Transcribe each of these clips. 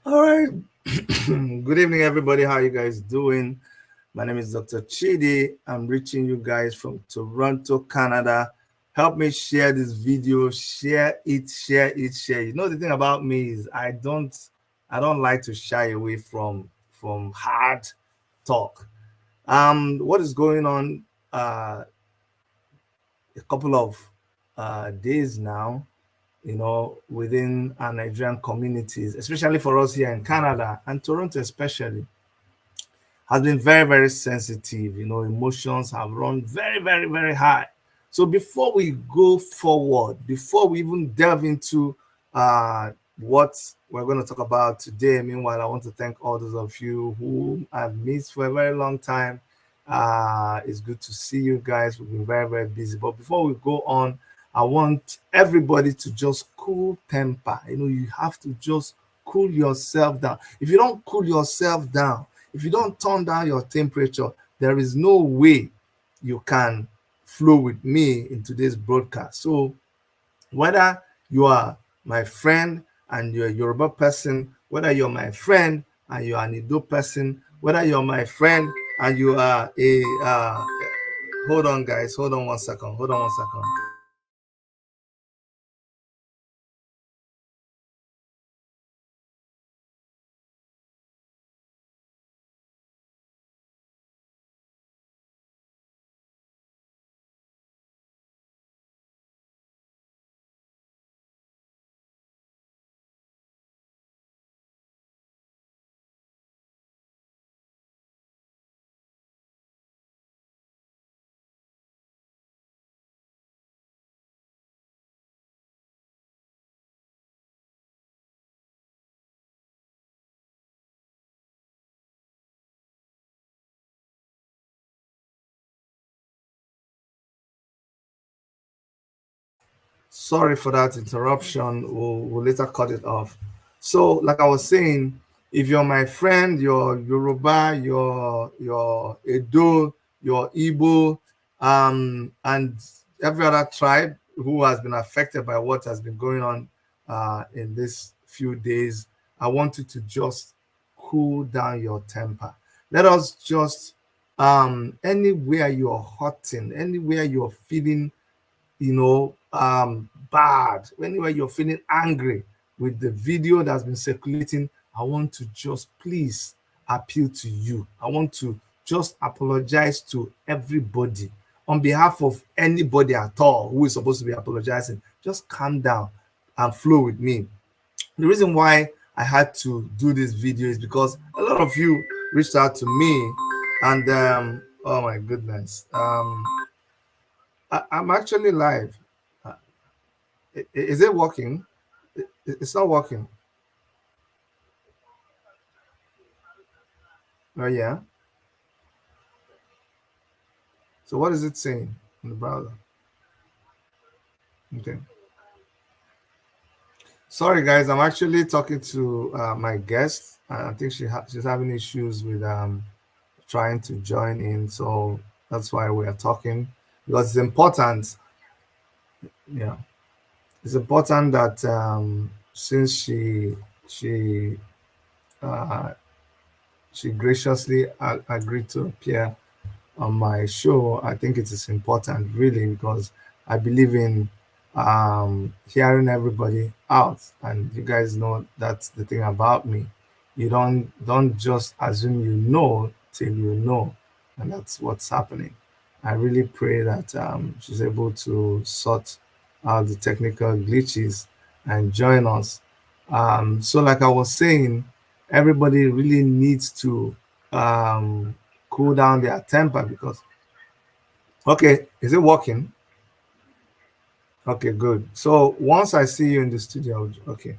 All right. Good evening, everybody. How you guys doing? My name is Dr. Chidi. I'm reaching you guys from Toronto, Canada. Help me share this video. Share it, share it, share it. You know, the thing about me is I don't like to shy away from hard talk. What is going on a couple of days now, within our Nigerian communities, especially for us here in Canada and Toronto especially, has been very, very sensitive. Emotions have run very, very, very high. So before we go forward, before we even delve into what we're going to talk about today, meanwhile, I want to thank all those of you who I've missed for a very long time. It's good to see you guys. We've been very, very busy. But before we go on, I want everybody to just cool temper. You have to just cool yourself down. If you don't cool yourself down, if you don't turn down your temperature, there is no way you can flow with me in today's broadcast. So whether you are my friend and you're a Yoruba person, whether you're my friend and you're an Ido person, whether you're my friend and you are a hold on guys, hold on one second. Sorry for that interruption. We'll later cut it off. So, like I was saying, if you're my friend, you're Yoruba, you're Edo, you're Igbo, and every other tribe who has been affected by what has been going on in these few days, I want you to just cool down your temper. Let us just anywhere you're hurting, anywhere you're feeling bad, anywhere you're feeling angry with the video that's been circulating, I want to just please appeal to you. I want to just apologize to everybody on behalf of anybody at all who is supposed to be apologizing. Just calm down and flow with me. The reason why I had to do this video is because a lot of you reached out to me, and oh my goodness, I'm actually live. Uh, Is it working? It's not working. Oh yeah. So what is it saying in the browser? Okay. Sorry guys, I'm actually talking to my guest. I think she's having issues with trying to join in, so that's why we are talking, because it's important. Yeah, it's important that since she uh, she graciously agreed to appear on my show, I think it is important really, because I believe in hearing everybody out. And you guys know that's the thing about me. You don't just assume you know till you know, and that's what's happening. I really pray that she's able to sort out the technical glitches and join us. So, like I was saying, everybody really needs to um, cool down their temper because okay, is it working? Okay, good. So once I see you in the studio, okay.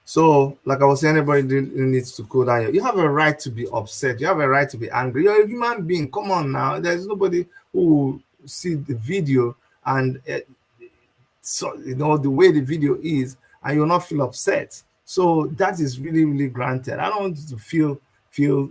So like I was saying, everybody needs to cool down. You have a right to be upset. You have a right to be angry. You're a human being. Come on now. There's nobody who will see the video and so the way the video is, and you'll not feel upset. So that is really, really granted. I don't want you to feel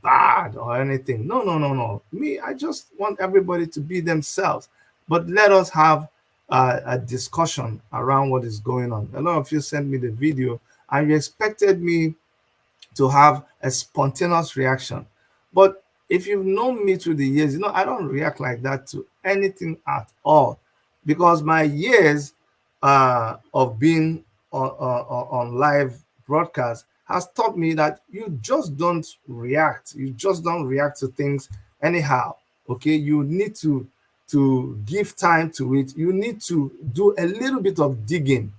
bad or anything. No, no, no, no. Me, I just want everybody to be themselves. But let us have a discussion around what is going on. A lot of you sent me the video, and you expected me to have a spontaneous reaction. But if you've known me through the years, I don't react like that to anything at all, because my years of being on live broadcast has taught me that you just don't react. You just don't react to things anyhow. Okay, you need to give time to it. You need to do a little bit of digging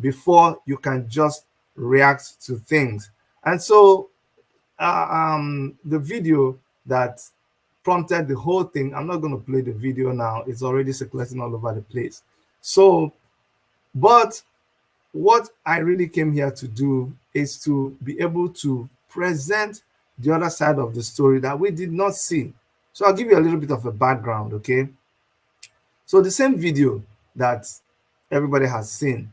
before you can just react to things. And so the video that prompted the whole thing, I'm not going to play the video now. It's already circulating all over the place. So, but what I really came here to do is to be able to present the other side of the story that we did not see. So I'll give you a little bit of a background, okay? So the same video that everybody has seen,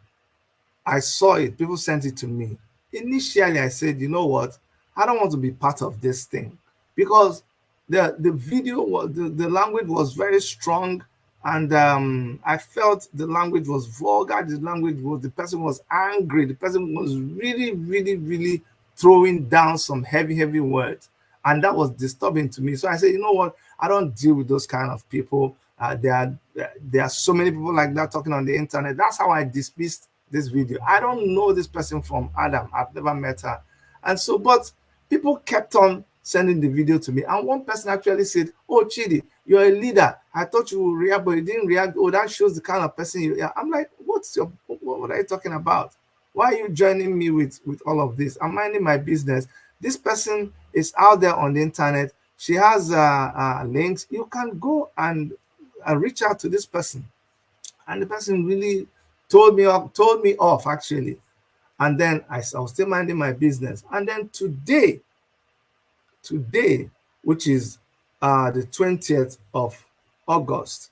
I saw it, people sent it to me. Initially, I said, you know what? I don't want to be part of this thing, because the video was, the language was very strong, and I felt the language was vulgar. The person was angry. The person was really, really, really throwing down some heavy words, and that was disturbing to me. So I said, you know what? I don't deal with those kind of people. There are so many people like that talking on the internet. That's how I dismissed this video. I don't know this person from Adam. I've never met her. And so, but people kept on sending the video to me. And one person actually said, oh, Chidi, you're a leader. I thought you would react, but you didn't react. Oh, that shows the kind of person you are. I'm like, what are you talking about? Why are you joining me with all of this? I'm minding my business. This person is out there on the internet. She has links. You can go and reach out to this person. And the person really told me off actually. And then I was still minding my business. And then today, which is the 20th of August,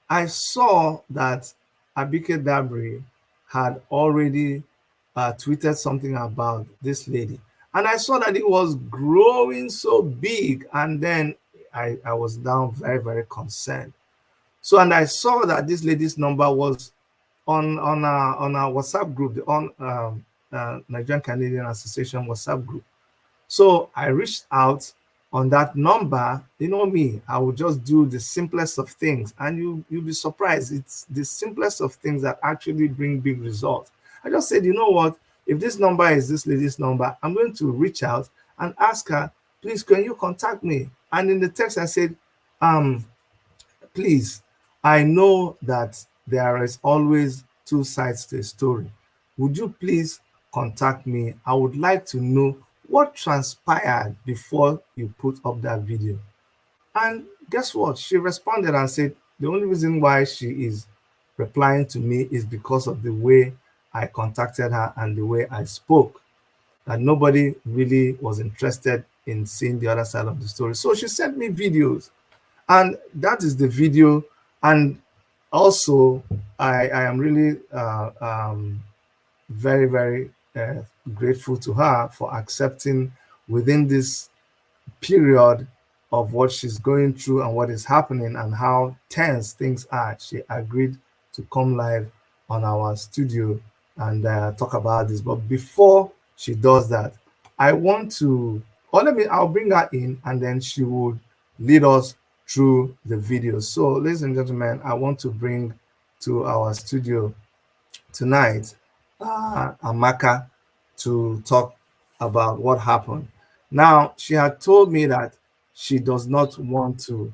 I saw that Abike Dabri had already tweeted something about this lady. And I saw that it was growing so big. And then I was now very concerned. So, and I saw that this lady's number was on our WhatsApp group, the Nigerian Canadian Association WhatsApp group. So I reached out on that number. You know me, I will just do the simplest of things, and you'll be surprised. It's the simplest of things that actually bring big results. I just said, you know what? If this number is this lady's number, I'm going to reach out and ask her, please, can you contact me? And in the text, I said, please, I know that there is always two sides to a story. Would you please contact me? I would like to know what transpired before you put up that video. And guess what? She responded and said, the only reason why she is replying to me is because of the way I contacted her and the way I spoke. That nobody really was interested in seeing the other side of the story. So she sent me videos. And that is the video. And also, I am really very grateful to her for accepting within this period of what she's going through and what is happening and how tense things are. She agreed to come live on our studio and talk about this. But before she does that, I want to, I'll bring her in, and then she would lead us through the video. So, ladies and gentlemen, I want to bring to our studio tonight Amaka to talk about what happened. Now, she had told me that she does not want to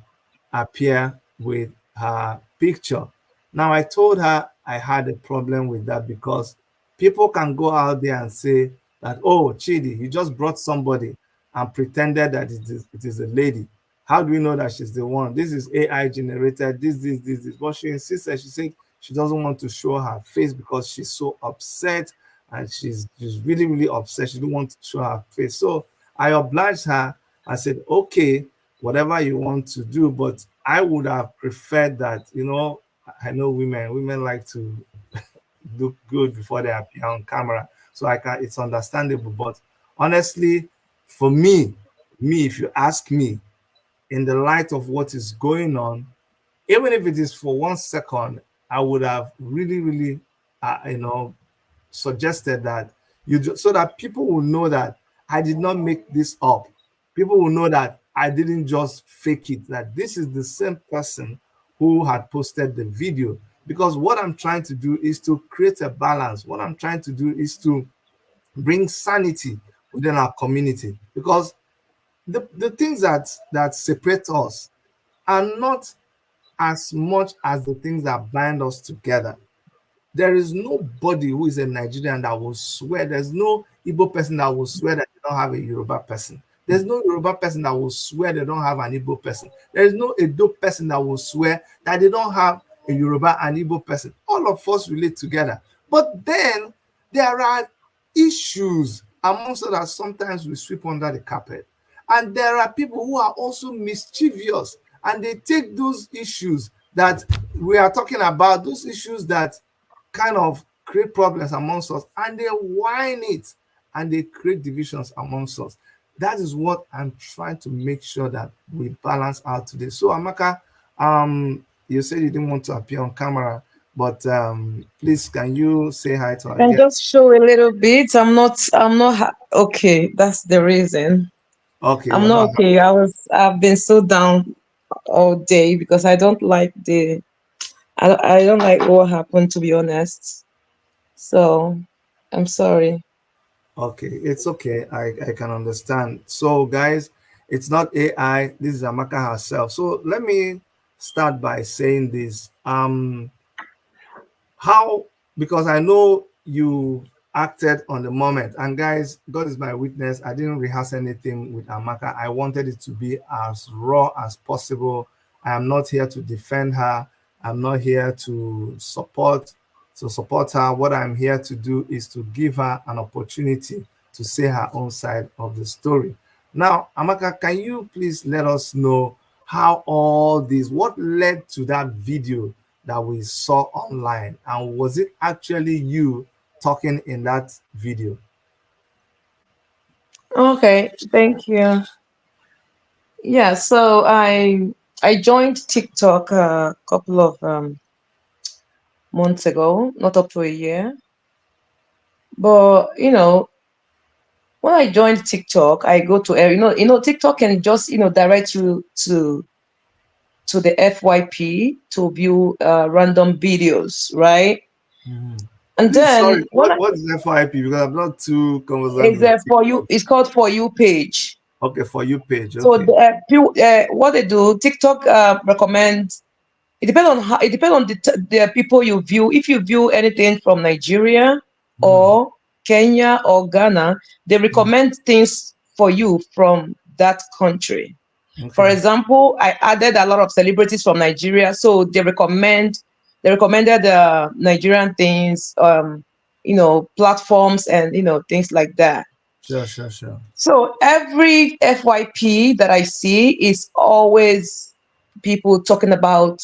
appear with her picture. Now, I told her I had a problem with that because people can go out there and say that, oh, Chidi, you just brought somebody and pretended that it is a lady. How do we know that she's the one? This is AI generated, this. But she insisted, she said she doesn't want to show her face because she's so upset, and she's really upset. She don't want to show her face. So I obliged her. I said, okay, whatever you want to do, but I would have preferred that, I know women like to look good before they appear on camera. So it's understandable. But honestly, for me, if you ask me, in the light of what is going on, even if it is for 1 second, I would have really, suggested that so that people will know that I did not make this up. People will know that I didn't just fake it, that this is the same person who had posted the video. Because what I'm trying to do is to create a balance. What I'm trying to do is to bring sanity within our community. Because the things that separate us are not as much as the things that bind us together. There is nobody who is a Nigerian that will swear. There's no Igbo person that will swear that they don't have a Yoruba person. There's no Yoruba person that will swear they don't have an Igbo person. There is no Edo person that will swear that they don't have a Yoruba and Igbo person. All of us relate together. But then there are issues amongst us that sometimes we sweep under the carpet. And there are people who are also mischievous, and they take those issues that we are talking about, those issues that kind of create problems amongst us, and they whine it, and they create divisions amongst us. That is what I'm trying to make sure that we balance out today. So Amaka, you said you didn't want to appear on camera, but please, can you say hi to our And guest? just show a little bit. I'm not okay. That's the reason. Okay, I'm you're not not. okay. I've been so down all day because I don't like I don't like what happened, to be honest. So I'm sorry. Okay, it's okay. I can understand. So, guys, it's not AI. This is Amaka herself. So let me start by saying this. How, because I know you acted on the moment, and guys, God is my witness, I didn't rehearse anything with Amaka. I wanted it to be as raw as possible. I am not here to defend her. I'm not here to support her. What I'm here to do is to give her an opportunity to say her own side of the story. Now, Amaka, can you please let us know how all this, what led to that video that we saw online, and was it actually you talking in that video? Okay, thank you. Yeah, so I joined TikTok a couple of months ago, not up to a year. But when I joined TikTok, I go to TikTok can just direct you to the FYP to view random videos, right? Mhm. And Please, sorry, then when what is FIP? Because I'm not too conversant it's with a for you, TikTok. it's called For You page. Okay, for you page. So Okay. what they do, TikTok recommends. It depends on the people you view. If you view anything from Nigeria Mhm. or Kenya or Ghana, they Mhm. recommend things for you from that country. For Okay. example, I added a lot of celebrities from Nigeria, so they recommended Nigerian things, platforms and things like that. Sure, sure, sure. So every FYP that I see is always people talking about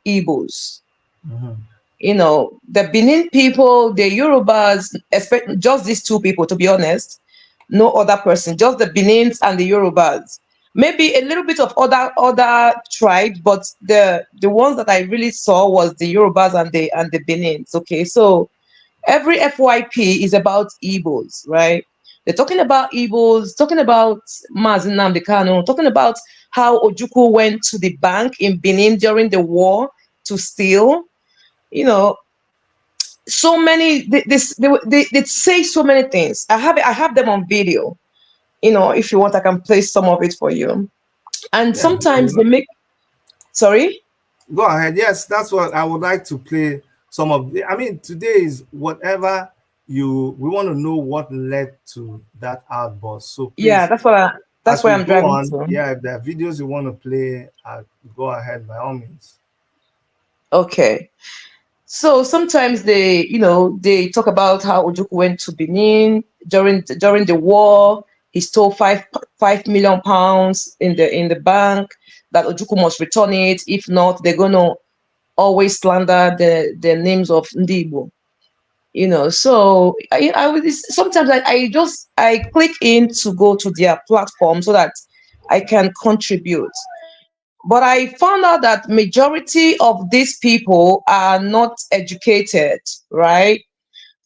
Igbos. Mhm. The Benin people, the Yorubas, expect just these two people, to be honest, no other person, just the Benins and the Yorubas. Maybe a little bit of other tribes, but the ones that I really saw was the Yorubas and the Benins. Okay, so every FYP is about Igbos, right? They're talking about Igbos, talking about Mazi Nnamdi Kanu, talking about how Ojukwu went to the bank in Benin during the war to steal. You know, so many. They say so many things. I have them on video. If you want, I can play some of it for you. And Yeah. sometimes they make. Sorry. Go ahead. Yes, that's what I would like to play some of the, I mean, today is whatever we want to know what led to that outburst. So Yeah, please, that's as where we I'm go driving on, to. yeah, if there are videos you want to play, go ahead by all means. Okay. So sometimes they talk about how Ojukwu went to Benin during the war. He stole £5 million in the bank. That Ojukwu must return it. If not, they're gonna always slander the names of Ndibo. So sometimes I click in to go to their platform so that I can contribute. But I found out that majority of these people are not educated, right?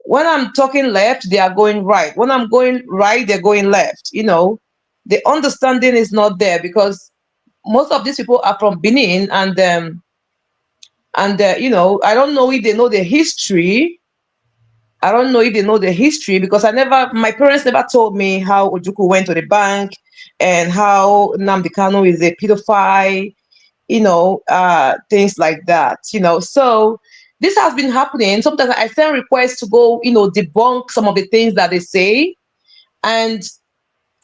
when I'm talking left, they are going right. When I'm going right, they're going left. The understanding is not there because most of these people are from Benin, and I don't know if they know the history. I don't know if they know the history because my parents never told me how Ojukwu went to the bank and how Nnamdi Kanu is a pedophile, things like that. So this has been happening. Sometimes I send requests to go, debunk some of the things that they say, and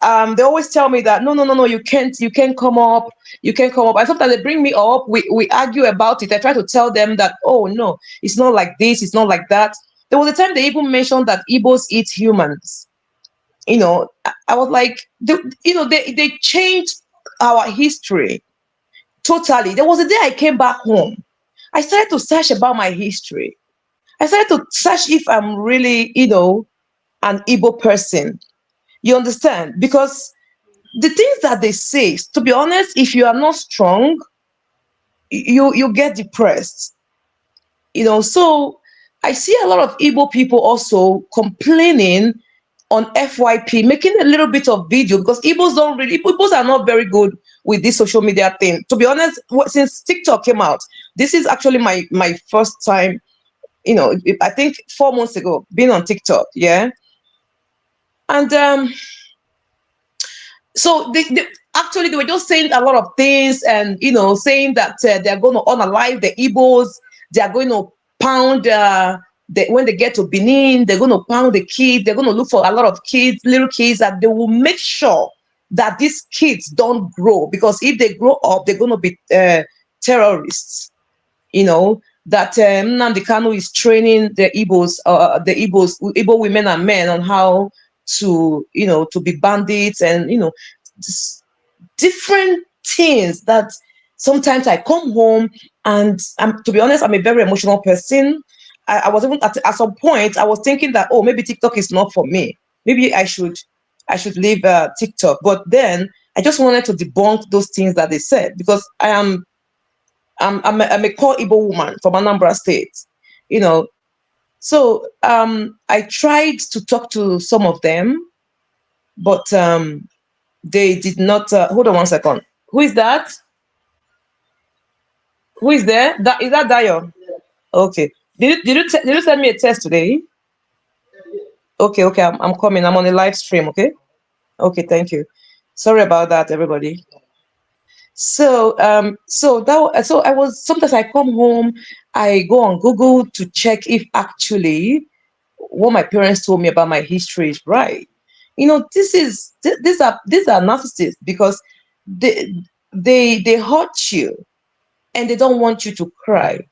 they always tell me that no, you can't come up, you can't come up. And sometimes they bring me up, we argue about it. I try to tell them that, oh no, it's not like this, it's not like that. There was a time they even mentioned that Igbos eat humans. I was like, they changed our history totally. There was a day I came back home. I started to search about my history. I started to search if I'm really, an Igbo person. You understand? Because the things that they say, to be honest, if you are not strong, you get depressed. So I see a lot of Igbo people also complaining on FYP, making a little bit of video because Igbos are not very good with this social media thing. To be honest, since TikTok came out, this is actually my first time. I think 4 months ago, being on TikTok, yeah, and so actually they were just saying a lot of things, and saying that they're going to unalive the Igbos. They are going to pound when they get to Benin, they're going to pound the kids. They're going to look for a lot of kids, little kids, that they will make sure that these kids don't grow, because if they grow up, they're going to be terrorists. That Nnamdi Kanu is training Igbo women and men on how to be bandits, and different things that sometimes I come home and to be honest, I'm a very emotional person. I was even at some point I was thinking that, oh, maybe TikTok is not for me. Maybe I should leave TikTok. But then I just wanted to debunk those things that they said, because I'm a core Igbo woman from Anambra State, you know. So I tried to talk to some of them, but they did not. Hold on one second. Who is that? Who is there? Is that Dayo? Okay. Did you send me a text today? Okay, okay. I'm coming. I'm on a live stream. Okay. Okay. Thank you. Sorry about that, everybody. So I was, sometimes I come home, I go on Google to check if actually what my parents told me about my history is right. These are narcissists, because they they hurt you and they don't want you to cry.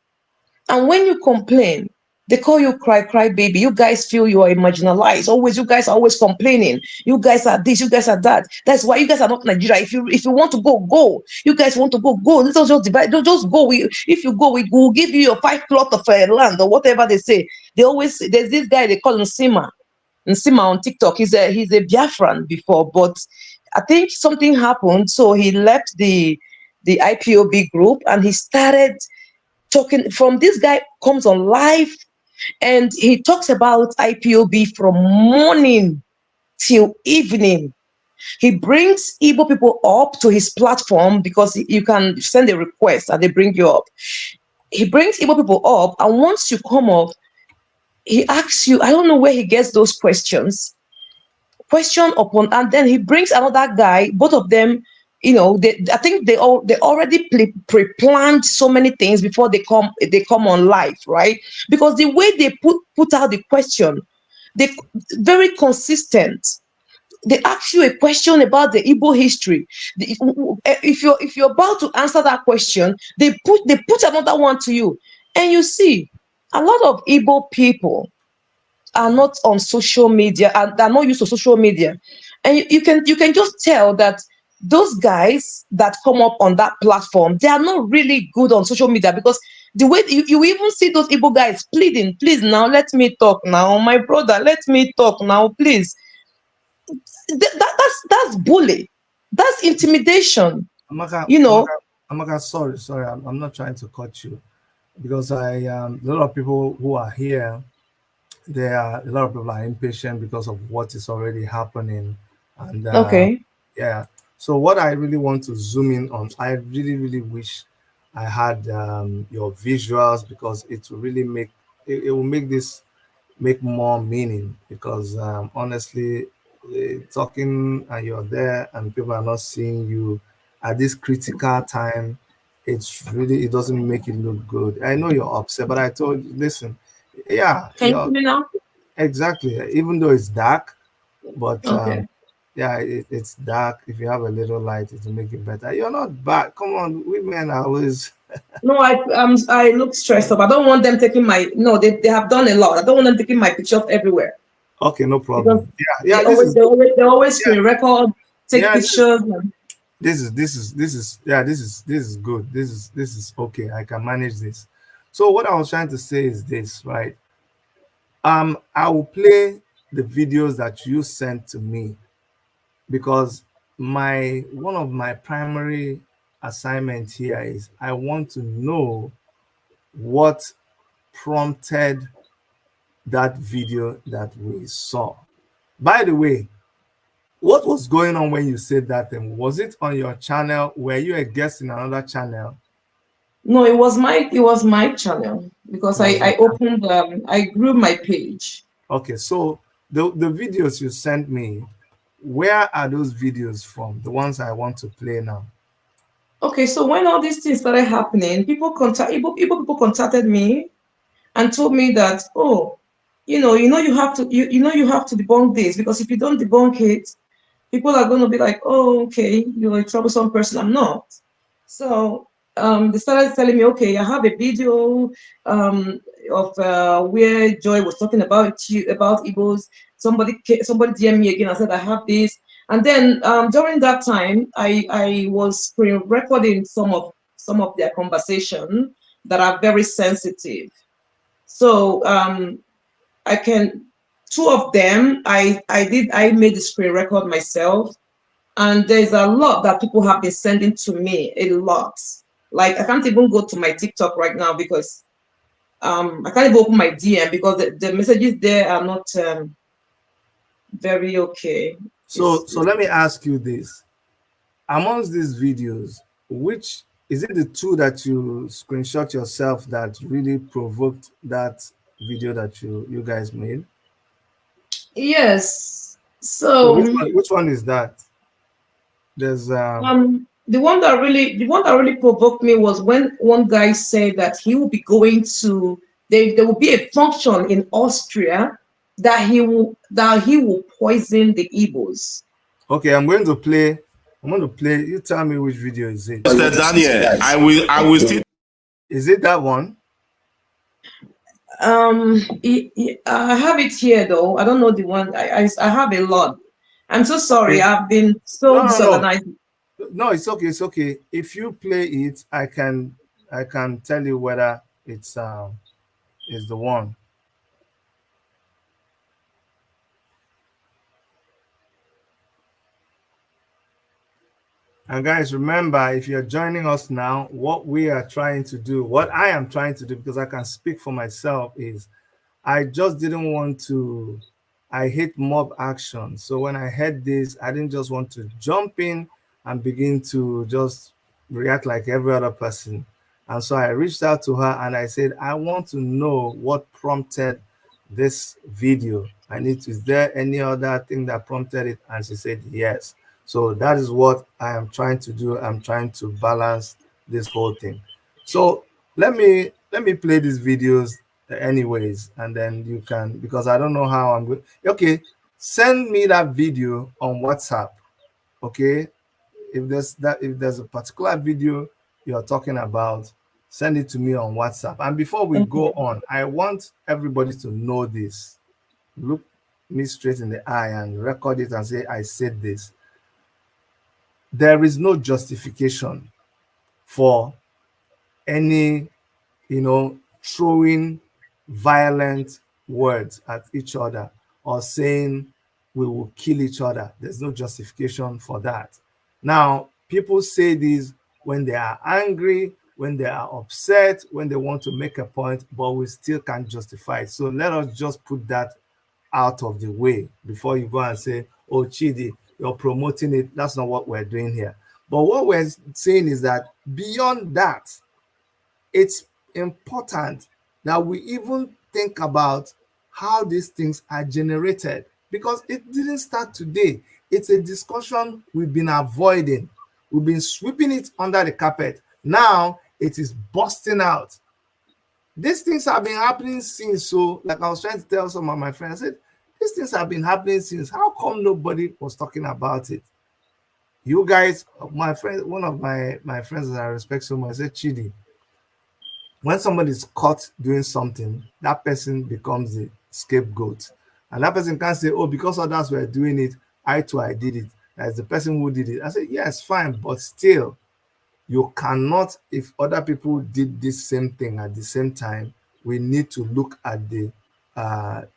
And when you complain, they call you cry baby. You guys feel you are marginalized. Always, you guys are always complaining. You guys are this, you guys are that. That's why you guys are not Nigeria. If you want to go, go. You guys want to go, go. Let's just divide. Don't just go. If you go, we will give you your 5 plot of land or whatever they say. There's this guy they call him Nsima on TikTok. He's a Biafran before, but I think something happened, so he left the IPOB group and he started talking. From this guy comes on live and he talks about IPOB from morning till evening. He brings Igbo people up to his platform because you can send a request and they bring you up. He brings Igbo people up, and once you come up, he asks you, I don't know where he gets those questions, question upon, and then he brings another guy. Both of them, I think they already pre-planned so many things before they come on live, right? Because the way they put out the question, they very consistent. They ask you a question about the Igbo history. If you're about to answer that question, they put another one to you, and you see a lot of Igbo people are not on social media, and they're not used to social media, and you can just tell that those guys that come up on that platform, they are not really good on social media, because the way you even see those Igbo guys pleading, please now let me talk now, my brother, let me talk now, please. That's bully, that's intimidation, Amaka, you know. Amaka, Amaka, sorry, I'm not trying to cut you, because a lot of people who are here, there are a lot of people are impatient because of what is already happening, and Okay. yeah. So what I really want to zoom in on, I really wish I had your visuals, because it will really make it will make this make more meaning, because honestly, talking and you're there and people are not seeing you at this critical time, it doesn't make it look good. I know you're upset, but I told you, listen, yeah, Can you see you're me now? exactly, even though it's dark, but Okay. yeah, it's dark. If you have a little light, it will make it better. You're not bad. Come on, women are always No, I look stressed up. I don't want them taking my no, they have done a lot. I don't want them taking my pictures everywhere okay, no because problem. Yeah, this is they always yeah, screen record, take yeah. pictures. Yeah, this is good. This is okay. I can manage this. So what I was trying to say is this, right? I will play the videos that you sent to me, because my one of my primary assignments here is I want to know what prompted that video that we saw. By the way, what was going on when you said that thing? Was it on your channel? Were you a guest in another channel? No, it was my channel because It was your I channel. opened I grew my page. Okay, so the videos you sent me, where are those videos from? The ones I want to play now. Okay, so when all these things started happening, people contacted me and told me that, oh, you have to debunk this because if you don't debunk it, people are going to be like, oh, okay, you're a troublesome person. I'm not. So they started telling me, okay, I have a video um, of where Joy was talking about Igbos. Somebody DM me again. I said I have this, and then during that time, I was screen recording some of their conversation that are very sensitive. So I can two of them I made the screen record myself, and there's a lot that people have been sending to me, a lot. Like I can't even go to my TikTok right now because I can't even open my DM because the messages there are not very okay. So let me ask you this. Amongst these videos, which is it, the two that you screenshot yourself that really provoked that video that you guys made? Yes. So So which one is that? There's the one that really provoked me was when one guy said that he will be going to there will be a function in Austria that he will poison the Igbos. okay, I'm going to play. You tell me which video is it. Mr. Daniel, I will still. Is it that one? I have it here though. I don't know the one. I have a lot. I'm so sorry. Okay. I've been No, so no, no. disorganized. No, it's okay. It's okay. If you play it, I can tell you whether it's is the one. And guys, remember, if you're joining us now, what we are trying to do, what I am trying to do, because I can speak for myself, is I just didn't want to. I hate mob action. So when I heard this, I didn't just want to jump in and begin to just react like every other person. And so I reached out to her and I said, I want to know what prompted this video. Is there any other thing that prompted it? And she said, yes. So that is what I am trying to do. I'm trying to balance this whole thing. So let me play these videos anyways, and then you can, because I don't know how I'm going. Okay, send me that video on WhatsApp. Okay, if there's a particular video you're talking about, send it to me on WhatsApp. And before we go Okay. on, I want everybody to know this. Look me straight in the eye and record it and say, I said this. There is no justification for any, throwing violent words at each other or saying we will kill each other. There's no justification for that. Now, people say this when they are angry, when they are upset, when they want to make a point, but we still can't justify it. So let us just put that out of the way before you go and say, oh, Chidi, you're promoting it. That's not what we're doing here. But what we're saying is that beyond that, it's important that we even think about how these things are generated, because it didn't start today. It's a discussion we've been avoiding. We've been sweeping it under the carpet. Now it is busting out. These things have been happening since. So, like I was trying to tell some of my friends, I said, these things have been happening since. How come nobody was talking about it? You guys, my friend, one of my friends that I respect so much, said, Chidi, when somebody is caught doing something, that person becomes the scapegoat. And that person can't say, oh, because others were doing it, I did it. That's the person who did it. I said, yes, fine, but still, you cannot, if other people did this same thing at the same time, we need to look at the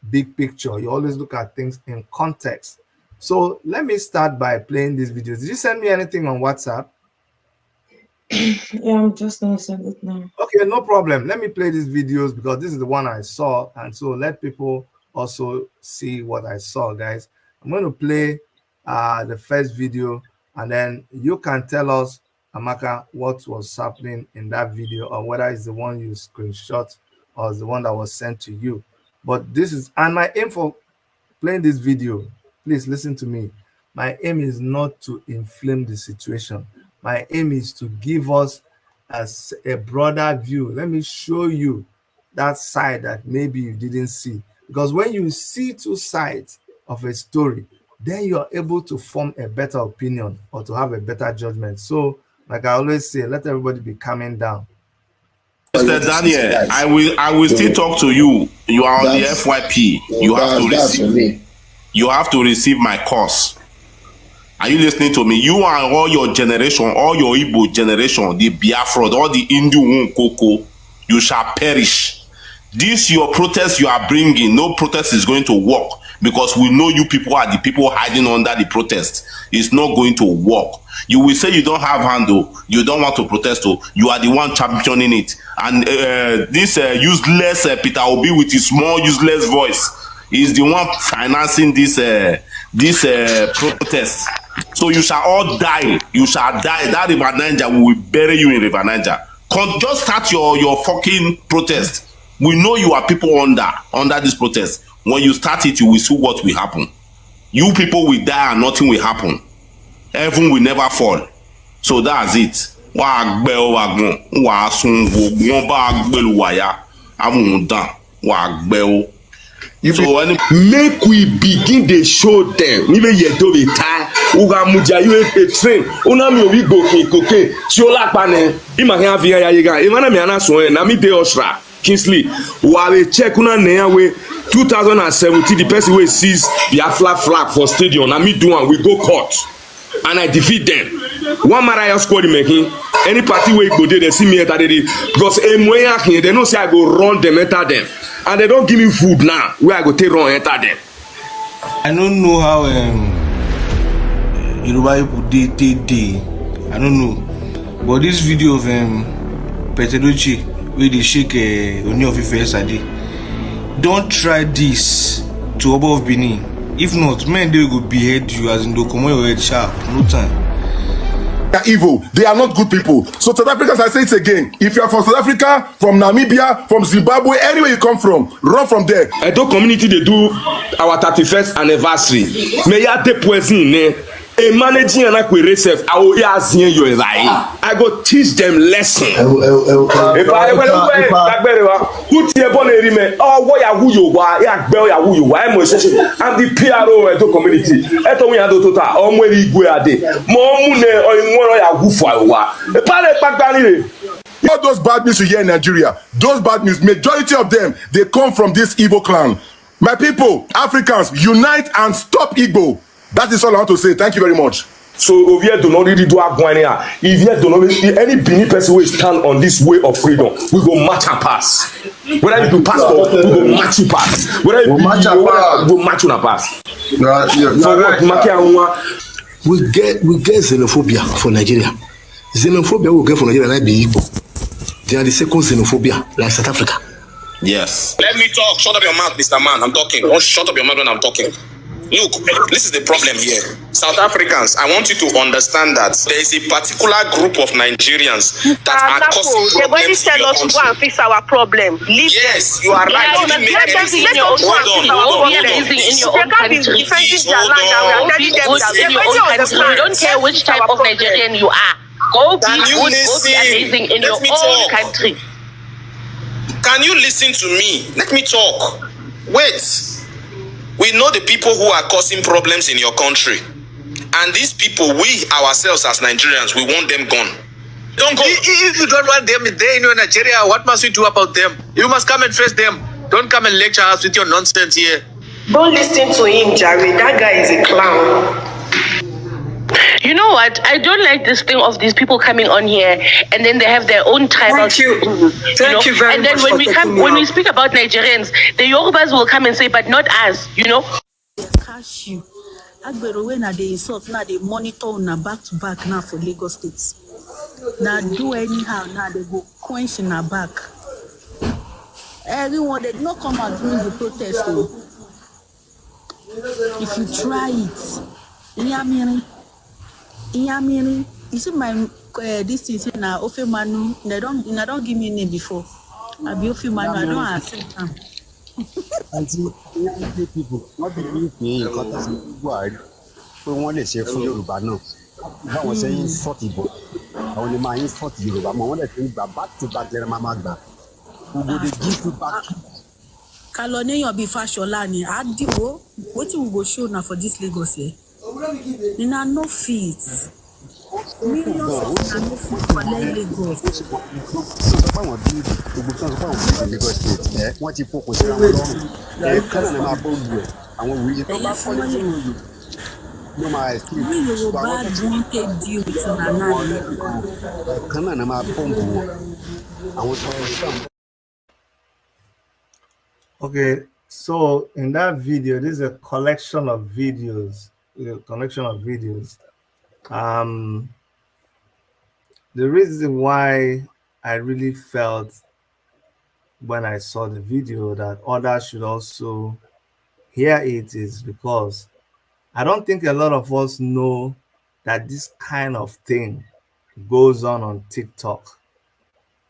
big picture. You always look at things in context. So let me start by playing these videos. Did you send me anything on WhatsApp? Yeah, I'm just gonna send it now. Okay, no problem. Let me play these videos because this is the one I saw, and so let people also see what I saw, guys. I'm going to play the first video, and then you can tell us, Amaka, what was happening in that video, or whether it's the one you screenshot or it's the one that was sent to you. But this is, and my aim for playing this video, please listen to me. My aim is not to inflame the situation. My aim is to give us a broader view. Let me show you that side that maybe you didn't see. Because when you see two sides of a story, then you're able to form a better opinion or to have a better judgment. So, like I always say, let everybody be calming down. Mr. Daniel, I will still talk to you. You are on the FYP. You have to receive my course. Are you listening to me? You and all your generation, all your Igbo generation, the Biafra, all the Indu Koko, you shall perish. This your protest you are bringing, no protest is going to work, because we know you people are the people hiding under the protest. It's not going to work. You will say you don't have handle, you don't want to protest, you are the one championing it. And this useless Peter Obi with his small useless voice is the one financing this protest. So you shall all die. You shall die. That River Niger, we will bury you in River Niger. Just start your fucking protest. We know you are people under this protest. When you start it, you will see what will happen. You people will die and nothing will happen. Heaven will never fall. So that's it. So make we begin to show them. Even yet to be tired. Uga muja you a train. Una mi obi go cocaine. Siola pane. Ima kan afi ya yiga. Imana mi ana so na mi de Osra. Kingsley. Wale check una na we 2017 the person wey sees Biafra flag for stadium. Na me do am we go court. And I defeat them. One Mariah squad making any party wey go there they see me enter there because they know say I go run them enter them. And they don't give me food now where I go take run enter them. I don't know how Yoruba people they I don't know, but this video of Peterucci where they shake Oni of Ife yesterday, don't try this to above Benin. If not, men they go behead you as in the come your head sharp. No time. They are evil. They are not good people. So South Africans, I say it again. If you are from South Africa, from Namibia, from Zimbabwe, anywhere you come from, run from there. Edo community they do our 31st anniversary. May ya de poison a managing and acquisitive. I will ask you I go teach them lesson. If I put your bonnet remain, oh, what are you? Why, Bell, who you are, I'm the PRO at the community. Eto we had to total, or when you go a day. More money or in one who for a while. The pilot back down. All those bad news you hear in Nigeria, those bad news, majority of them, they come from this Igbo clan. My people, Africans, unite and stop Igbo. That is all I want to say. Thank you very much. So over here do not really do Agwania. If you do not any Benin person will stand on this way of freedom, we go match and pass. Whether you do passport, we go match you pass. Whether you match and pass, we go match and pass. For what we get xenophobia for Nigeria. Xenophobia we get for Nigeria, not be Igbo. They are the second xenophobia, like South Africa. Yes. Let me talk. Shut up your mouth, Mr. Man. I'm talking. Don't shut up your mouth when I'm talking. Look, this is the problem here. South Africans, I want you to understand that there is a particular group of Nigerians that are causing problems in your country. Go and fix our problem. Yes, you are right. Hold on. They can't be defending their land and we are telling them that they we don't care which type of Nigerian you are. Go be good, go be amazing in your own country. Can you listen to me? Let me talk. Wait. We know the people who are causing problems in your country. And these people, we ourselves as Nigerians, we want them gone. Don't go. If you don't want them there in Nigeria, what must we do about them? You must come and face them. Don't come and lecture us with your nonsense here. Don't listen to him, Jerry. That guy is a clown. You know what? I don't like this thing of these people coming on here and then they have their own tribal. Thank you. Thank you very much. And then when we speak about Nigerians, the Yorubas will come and say, but not us, you know. Cash you. Agbero when they insult now they monitor on back to back now for Lagos State. Now do anyhow now they go quench in our back. Everyone they not come out during the protest though. If you try it, you see my this is now Ofe Manu. They don't give me name before. I be Ofe Manu. I don't accept them. People not believe me in contact with Buhari. We want to say for Yoruba now. I was saying 40 but I only mind 40 Yoruba. I want to think back to back there, Mama Gba. Who go they give you back? Kalone your be Fashola ni adiwo. What you go show now for this Lagos here? In a no feet. Millions of no feet for Lagos. Lagos State. What you focus on? Canada bomb. I want we talk about for you. No my excuse. We Yoruba wanted deal with Nana. Canada bomb. I want to. Okay, so in that video, this is a collection of videos. The reason why I really felt when I saw the video that others should also hear it is because I don't think a lot of us know that this kind of thing goes on TikTok.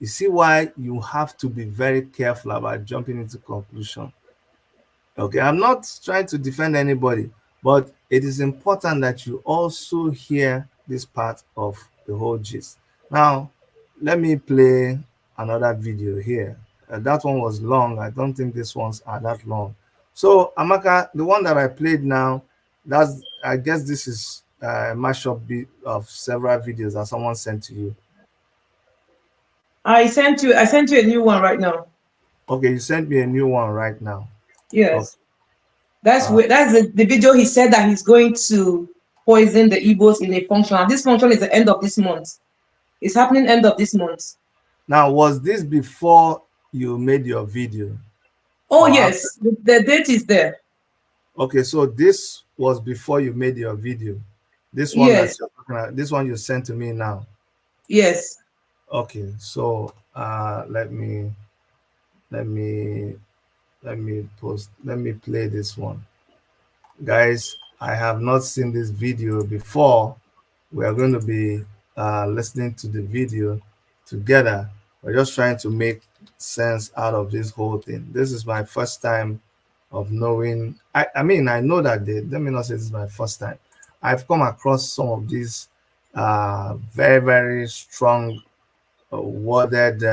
You see why you have to be very careful about jumping into conclusion. Okay, I'm not trying to defend anybody, but it is important that you also hear this part of the whole gist. Now, let me play another video here. That one was long. I don't think these ones are that long. So, Amaka, the one that I played now, I guess this is a mashup of several videos that someone sent to you. I sent you a new one right now. Okay, you sent me a new one right now. Yes. Okay. That's the video. He said that he's going to poison the Igbos in a function. And this function is the end of this month. It's happening end of this month. Now, was this before you made your video? Oh, yes. The date is there. Okay, so this was before you made your video. This one, yes. This one you sent to me now. Yes. Okay, so let me play this one. Guys, I have not seen this video before. We are going to be listening to the video together. We're just trying to make sense out of this whole thing. This is my first time of knowing. I mean, I know that let me not say this is my first time. I've come across some of these very, very strong worded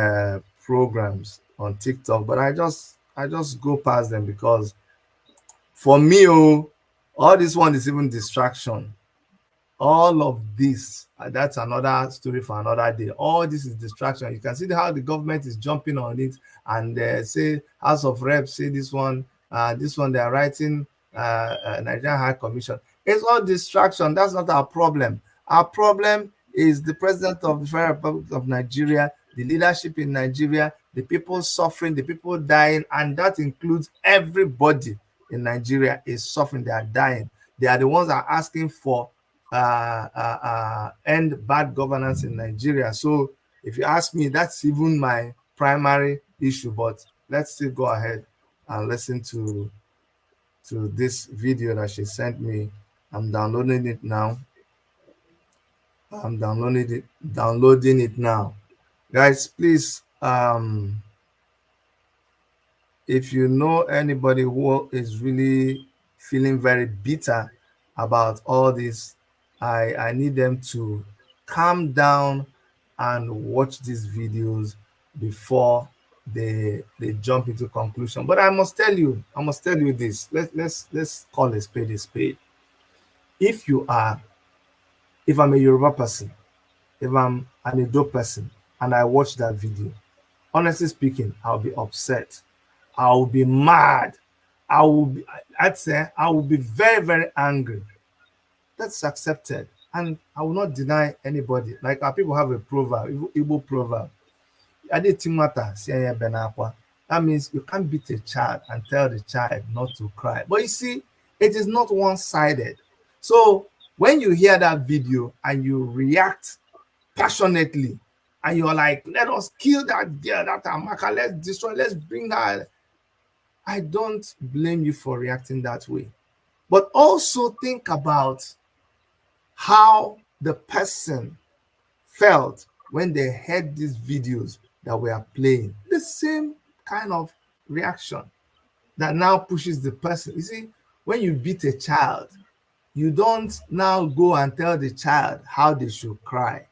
programs on TikTok, but I just go past them because for me, all this one is even distraction. All of this, that's another story for another day. All this is distraction. You can see how the government is jumping on it and say House of Reps say this one they are writing Nigerian High Commission. It's all distraction. That's not our problem. Our problem is the president of the Federal Republic of Nigeria, the leadership in Nigeria, the people suffering, the people dying, and that includes everybody in Nigeria is suffering. They are dying. They are the ones that are asking for end bad governance in Nigeria. So If you ask me, that's even my primary issue. But let's still go ahead and listen to this video that she sent me. I'm downloading it now. I'm downloading it now. Guys, please, if you know anybody who is really feeling very bitter about all this, I need them to calm down and watch these videos before they jump into conclusion. But I must tell you this. Let's call a spade a spade. If I'm a Yoruba person, if I'm an Edo person and I watch that video, honestly speaking, I'll be upset. I'll be mad. I'd say I will be very, very angry. That's accepted. And I will not deny anybody. Like our people have a proverb, Igbo proverb. That means you can't beat a child and tell the child not to cry. But you see, it is not one-sided. So when you hear that video and you react passionately, and you're like, let us kill that girl, that Amaka, let's destroy, let's bring her. I don't blame you for reacting that way. But also think about how the person felt when they heard these videos that we are playing. The same kind of reaction that now pushes the person. You see, when you beat a child, you don't now go and tell the child how they should cry.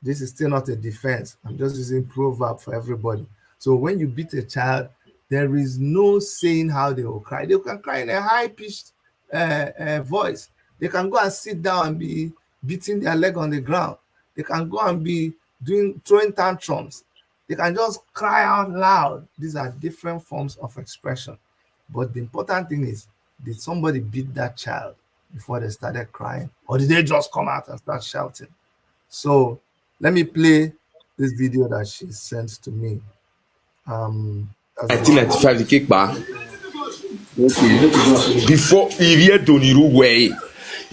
This is still not a defense. I'm just using proverb for everybody. So when you beat a child, there is no saying how they will cry. They can cry in a high-pitched voice. They can go and sit down and be beating their leg on the ground. They can go and be throwing tantrums. They can just cry out loud. These are different forms of expression. But the important thing is, did somebody beat that child before they started crying? Or did they just come out and start shouting? So let me play this video that she sent to me. 1995 the cake bar. Before Iriedoniru way.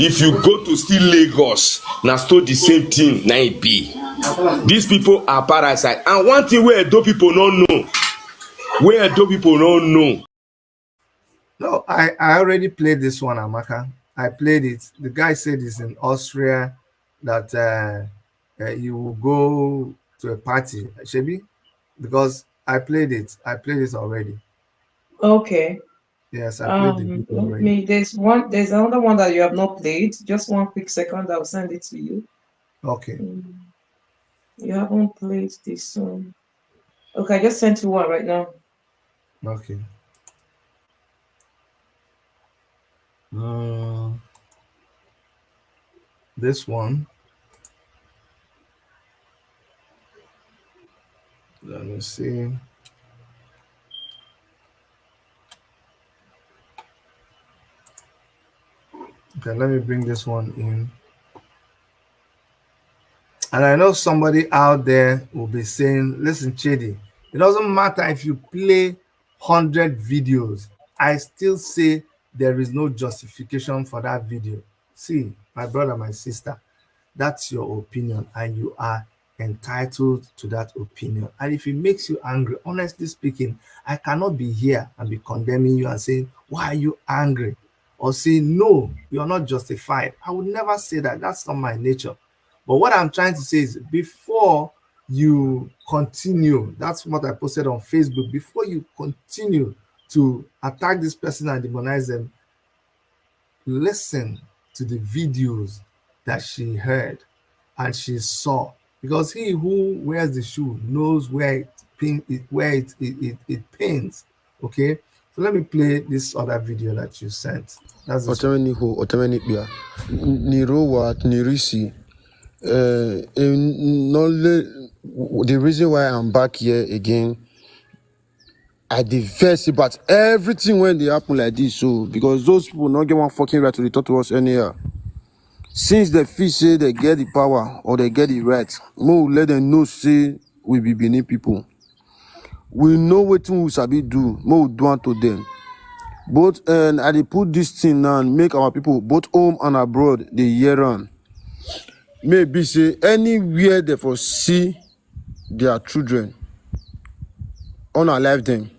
If you go to still Lagos, now still the same thing, now it be. These people are parasite. And one thing where Edo people don't know. No, I already played this one, Amaka. I played it. The guy said it's in Austria that you will go to a party, Shebi, because I played it. I played it already. Okay. Yes, I played the video already. There's another one that you have not played. Just one quick second, I'll send it to you. Okay. You haven't played this one. Okay, I just sent you one right now. Okay. This one. Let me see. Okay, let me bring this one in. And I know somebody out there will be saying, listen, Chidi, it doesn't matter if you play 100 videos. I still say there is no justification for that video. See, my brother, my sister, that's your opinion and you are entitled to that opinion. And if it makes you angry, honestly speaking, I cannot be here and be condemning you and saying, why are you angry? Or saying, no, you're not justified. I would never say that. That's not my nature. But what I'm trying to say is before you continue, that's what I posted on Facebook, before you continue to attack this person and demonize them, listen to the videos that she heard and she saw. Because he who wears the shoe knows where it pains. Okay? So let me play this other video that you sent. That's the reason why I'm back here again, I diverse about everything when they happen like this. So because those people not get one fucking right to return to us anyhow. Since the fish say they get the power or they get the right, more let them know say we be Benin people. We know what we sabi do, more do unto them. Both and I put this thing now and make our people both home and abroad the year on. Maybe say anywhere they for see their children, unalive them.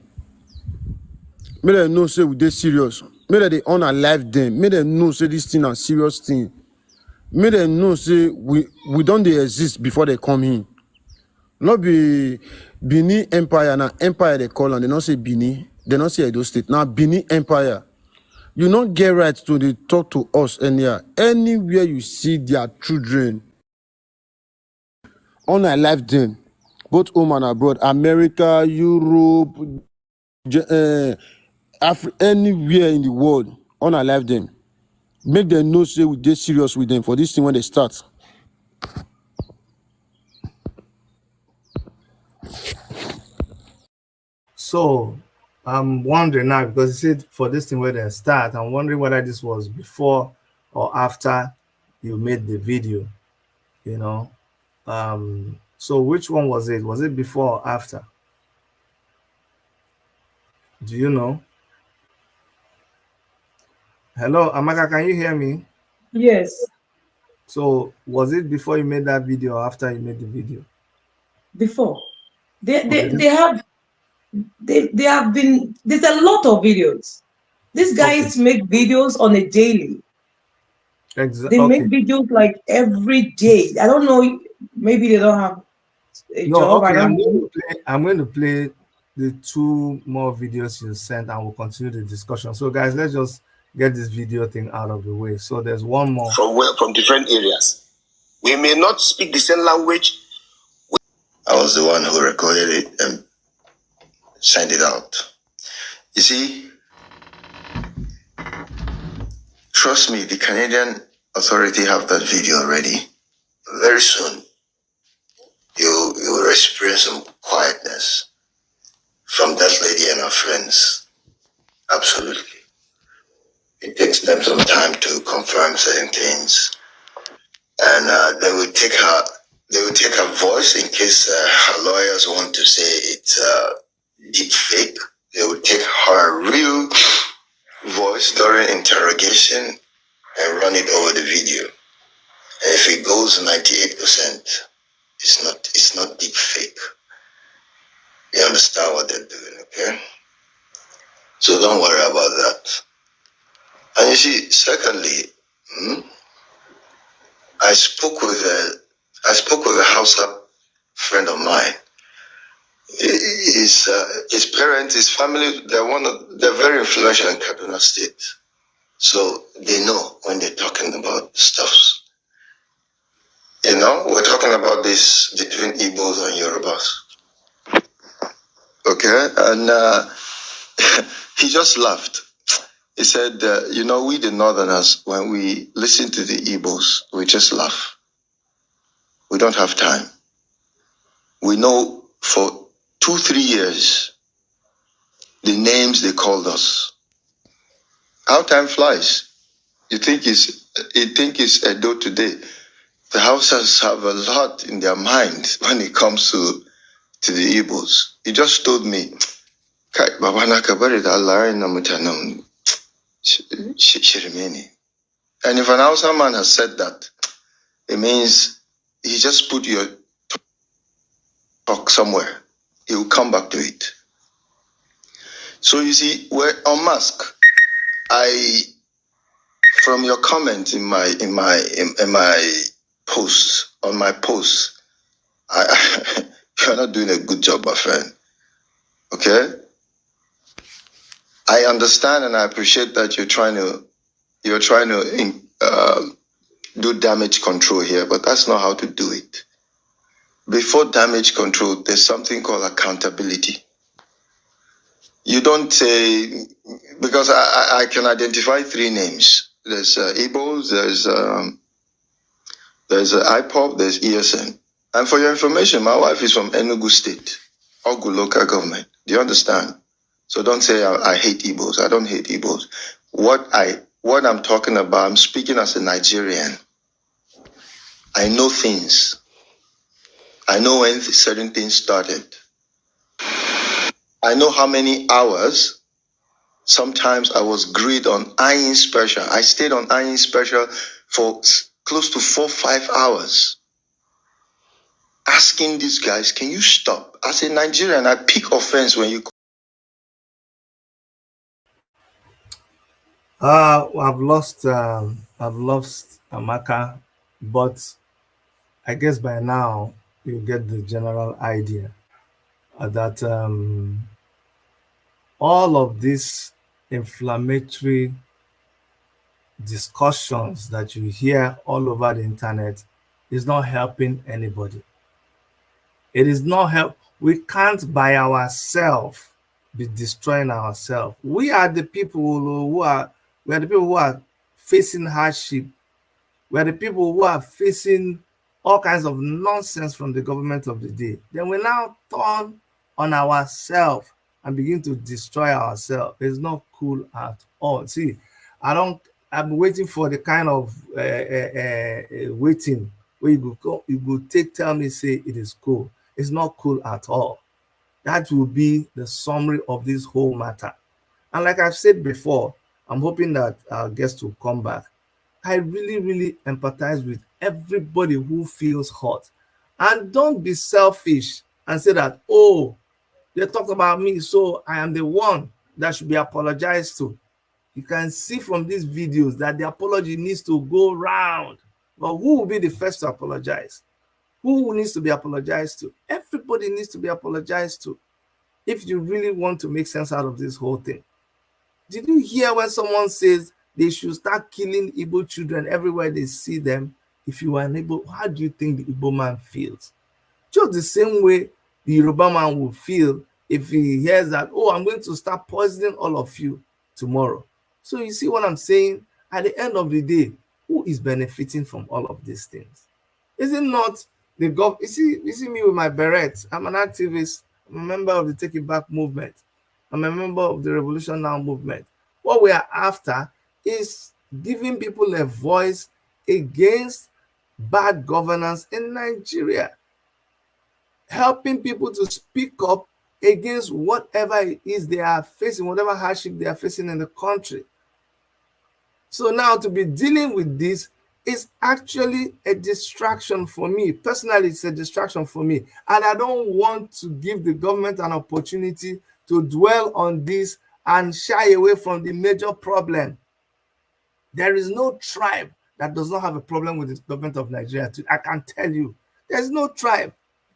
Make them know say we dey serious. Make them they unalive them. Make them know say this thing a serious thing. Make them know say we don't dey exist before they come in. Not be Benin Empire na empire they call and they not say Benin. They not say Edo State. Now Benin Empire. You not get right to dey talk to us anyhow. Anywhere you see their children, unalive them, both home and abroad, America, Europe, anywhere in the world, unalive them. Make them know say we dey serious with them for this thing when they start. So I'm wondering now, because you said for this thing where they start, I'm wondering whether this was before or after you made the video, you know. So which one was it? Was it before or after? Do you know? Hello, Amaka, can you hear me? Yes. So was it before you made that video or after you made the video? Before. They have been, there's a lot of videos. These guys make videos on a daily. They make videos like every day. I don't know, maybe they don't have a job. Okay, I don't know. I'm going to play the 2 more videos you sent and we'll continue the discussion. So guys, let's just get this video thing out of the way. So there's one more. From different areas. We may not speak the same language. I was the one who recorded it and sent it out. You see, trust me, the Canadian authority have that video already. Very soon, you will experience some quietness from that lady and her friends. Absolutely. It takes them some time to confirm certain things. And they will take her voice in case her lawyers want to say it's deep fake. They will take her real voice during interrogation and run it over the video. And if it goes 98%, it's not deep fake. You understand what they're doing, okay? So don't worry about that. And you see, secondly, I spoke with a Hausa friend of mine. His parents, his family, they're very influential in Kaduna State. So they know when they're talking about stuff. You know, we're talking about this between Igbos and Yorubas. Okay, and he just laughed. He said, you know, we the Northerners, when we listen to the Igbos, we just laugh. We don't have time. We know for 2-3 years the names they called us. How time flies. You think it's Edo today. The Hausas have a lot in their mind when it comes to the Igbos. He just told me, and if an Hausa man has said that, it means he just put your talk somewhere. He will come back to it. So you see, we're on mask. From your comment in my post, on my post, you're not doing a good job, my friend. Okay? I understand and I appreciate that you're trying to do damage control here, but that's not how to do it. Before damage control, there's something called accountability. You don't say, because I can identify 3 names. There's Igbos, there's IPOP, there's ESN. And for your information, my wife is from Enugu State, Ogu local government. Do you understand? So don't say I hate Igbos. I don't hate Igbos. What I'm talking about, I'm speaking as a Nigerian. I know things. I know when certain things started. I know how many hours. Sometimes I was grid on iron special. I stayed on iron special for close to 4-5 hours. I asking these guys, can you stop? As a Nigerian, I pick offense when you. I've lost Amaka, but I guess by now you get the general idea that all of these inflammatory discussions that you hear all over the internet is not helping anybody. It is not help. We can't by ourselves be destroying ourselves. We are the people who are facing hardship. We are the people who are facing all kinds of nonsense from the government of the day. Then we now turn on ourselves and begin to destroy ourselves. It's not cool at all. See, I'm waiting for the kind of waiting where you go tell me, say it is cool. It's not cool at all. That will be the summary of this whole matter. And like I've said before, I'm hoping that our guests will come back. I really, really empathize with everybody who feels hurt. And don't be selfish and say that, oh, they talked about me, so I am the one that should be apologized to. You can see from these videos that the apology needs to go round. But who will be the first to apologize? Who needs to be apologized to? Everybody needs to be apologized to if you really want to make sense out of this whole thing. Did you hear when someone says they should start killing Igbo children everywhere they see them? If you are an Igbo, how do you think the Igbo man feels? Just the same way the Yoruba man will feel if he hears that, oh, I'm going to start poisoning all of you tomorrow. So you see what I'm saying? At the end of the day, who is benefiting from all of these things? Is it not the government? You see me with my beret. I'm an activist. I'm a member of the Take It Back movement. I'm a member of the Revolution Now movement. What we are after is giving people a voice against bad governance in Nigeria. Helping people to speak up against whatever it is they are facing, whatever hardship they are facing in the country. So now to be dealing with this is actually a distraction for me. Personally, it's a distraction for me. And I don't want to give the government an opportunity to dwell on this and shy away from the major problem. There is no tribe that does not have a problem with the government of Nigeria. I can tell you, there's no tribe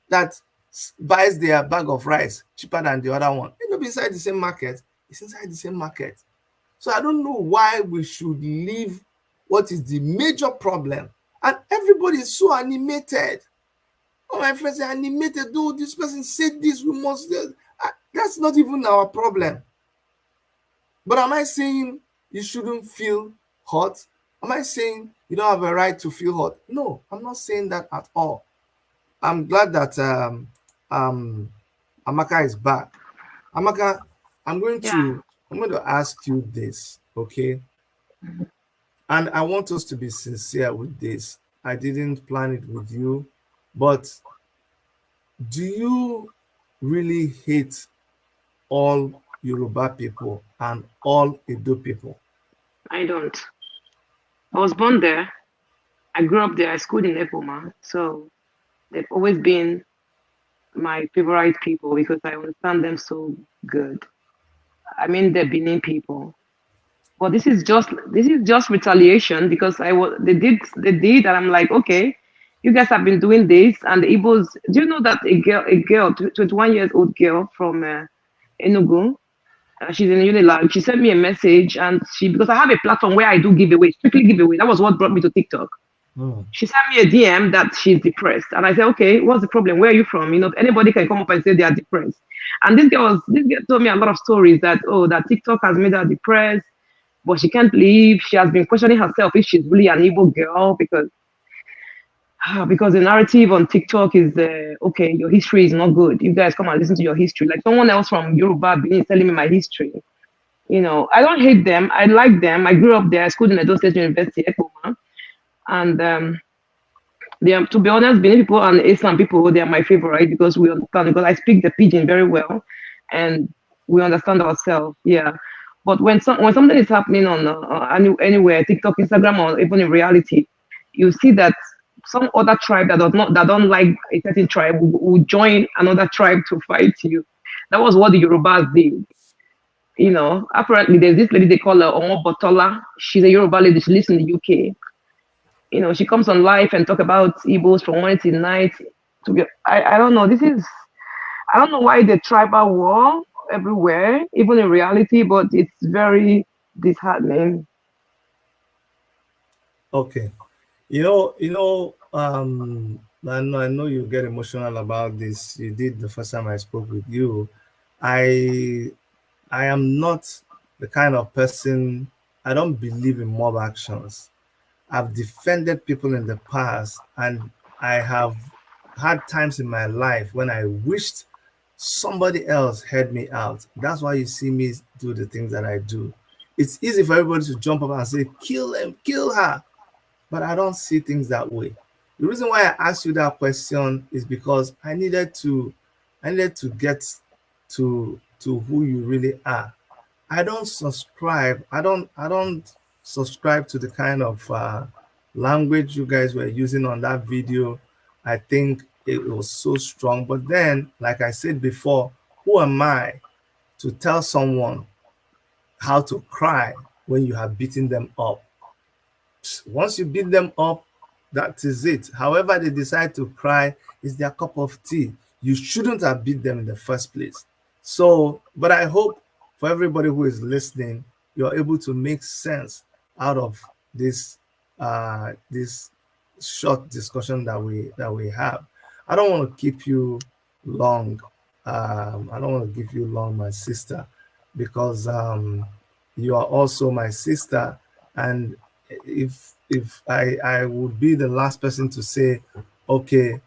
that buys their bag of rice cheaper than the other one. It's not inside the same market. It's inside the same market. So I don't know why we should leave what is the major problem. And everybody is so animated. Oh, my friends are animated. Though this person said this, we must. That's not even our problem. But am I saying you shouldn't feel hurt? Am I saying you don't have a right to feel hurt? No, I'm not saying that at all. I'm glad that Amaka is back. Amaka, I'm going to ask you this, okay? And I want us to be sincere with this. I didn't plan it with you, but do you really hate all Yoruba people and all Edo people? I don't. I was born there. I grew up there. I schooled in Epoma. So they've always been my favorite people because I understand them so good. I mean, the Benin people. But this is just retaliation because they did, and I'm like, okay, you guys have been doing this, and the Igbos. Do you know that a girl, 21 years old girl from Enugu, she's in Unilag. She sent me a message, and because I have a platform where I do giveaway, strictly giveaway. That was what brought me to TikTok. She sent me a DM that she's depressed, and I said, okay, what's the problem? Where are you from? You know, anybody can come up and say they are depressed. And this girl told me a lot of stories that that TikTok has made her depressed, but she can't leave. She has been questioning herself if she's really an Igbo girl because the narrative on TikTok is okay, your history is not good. You guys come and listen to your history. Like someone else from Yoruba Benin telling me my history. You know, I don't hate them. I like them. I grew up there. I schooled in Edo State University, Ekoma. And they are, to be honest, Benin people and Islam people, they are my favorite because we understand, because I speak the pidgin very well and we understand ourselves. Yeah. But when something is happening on anywhere, TikTok, Instagram, or even in reality, you see that some other tribe that don't like a certain tribe will join another tribe to fight you. That was what the Yorubas did. You know, apparently there's this lady they call her Omo Botola. She's a Yoruba lady. She lives in the UK. You know, she comes on live and talk about Igbos from morning till night. I don't know. I don't know why the tribal war everywhere, even in reality, but it's very disheartening. Okay. I know you get emotional about this. You did the first time I spoke with you. I I am not the kind of person, I don't believe in mob actions. I've defended people in the past, and I have had times in my life when I wished somebody else heard me out. That's why you see me do the things that I do. It's easy for everybody to jump up and say, kill him, kill her. But I don't see things that way. The reason why I asked you that question is because I needed to get to who you really are. I don't subscribe to the kind of language you guys were using on that video. I think it was so strong. But then, like I said before, who am I to tell someone how to cry when you have beaten them up? Once you beat them up, that is it. However they decide to cry is their cup of tea. You shouldn't have beat them in the first place. So, but I hope for everybody who is listening, you're able to make sense out of this short discussion that we have. I don't want to keep you long. I don't want to give you long, my sister, because you are also my sister, and if I would be the last person to say, okay,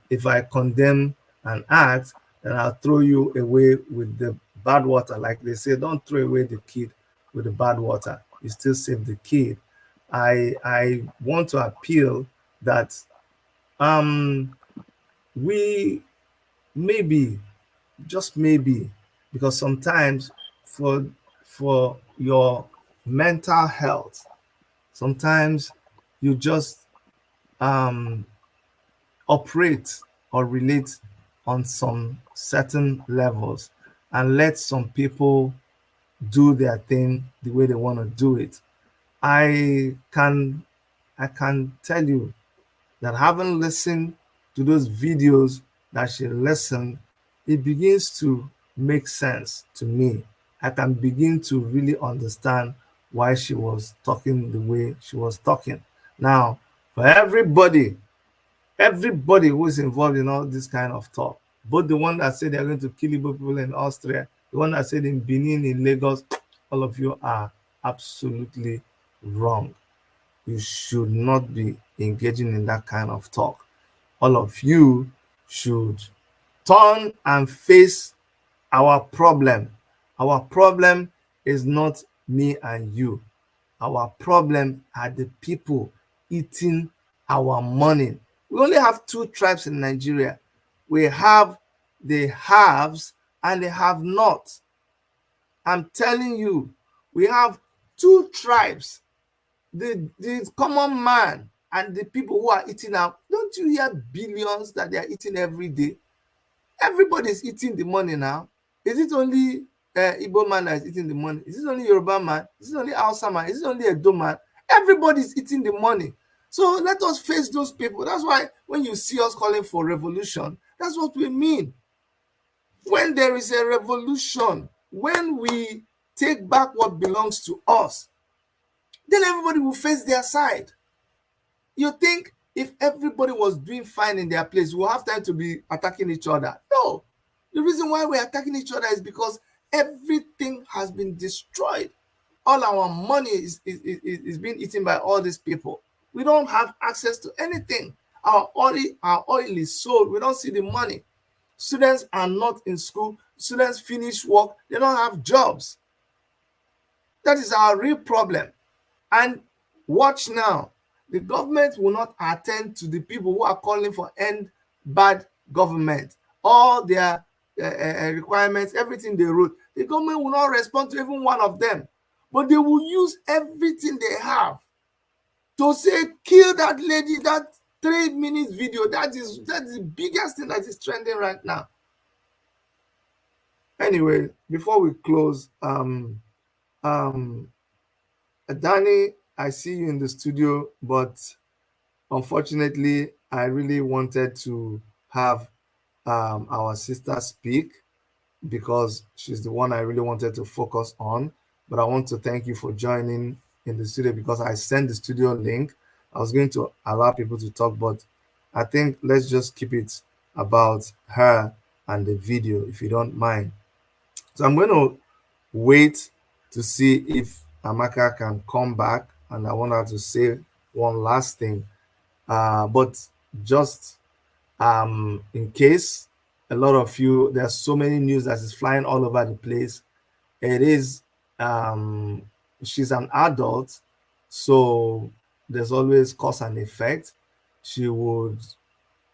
if I condemn an act, then I'll throw you away with the bad water. Like they say, don't throw away the kid with the bad water. You still save the kid. I want to appeal that we maybe, just maybe, because sometimes for your mental health, sometimes you just um, operate or relate on some certain levels and let some people do their thing the way they want to do it. I can I can tell you that having listened to those videos that she listened, it begins to make sense to me. I can begin to really understand why she was talking the way she was talking. Now, for everybody who is involved in all this kind of talk, both the one that said they're going to kill Igbo people in Austria, the one that said in Benin, in Lagos, all of you are absolutely wrong. You should not be engaging in that kind of talk. All of you should turn and face our problem. Our problem is not me and you. Our problem are the people eating our money. We only have two tribes in Nigeria. We have the haves and the have-nots. I'm telling you, we have two tribes. The common man and the people who are eating out. Don't you hear billions that they are eating every day? Everybody's eating the money now. Is it only Igbo man that is eating the money? Is it only Yoruba man? Is it only Hausa man? Is it only Edo man? Everybody's eating the money. So let us face those people. That's why when you see us calling for revolution, that's what we mean. When there is a revolution, when we take back what belongs to us, then everybody will face their side. You think if everybody was doing fine in their place, we'll have time to be attacking each other? No. The reason why we're attacking each other is because everything has been destroyed. All our money is being eaten by all these people. We don't have access to anything. Our oil is sold. We don't see the money. Students are not in school. Students finish work. They don't have jobs. That is our real problem. And watch now. The government will not attend to the people who are calling for end bad government. All their requirements, everything they wrote, the government will not respond to even one of them. But they will use everything they have To say kill that lady, that 3 minutes video, that is the biggest thing that is trending right now. Anyway, before we close, Danny, I see you in the studio, but unfortunately, I really wanted to have our sister speak because she's the one I really wanted to focus on. But I want to thank you for joining in the studio because I sent the studio link. I was going to allow people to talk, but I think let's just keep it about her and the video, if you don't mind. So I'm going to wait to see if Amaka can come back, and I want her to say one last thing. But just in case a lot of you, there's so many news that is flying all over the place. It is she's an adult, so there's always cause and effect. She would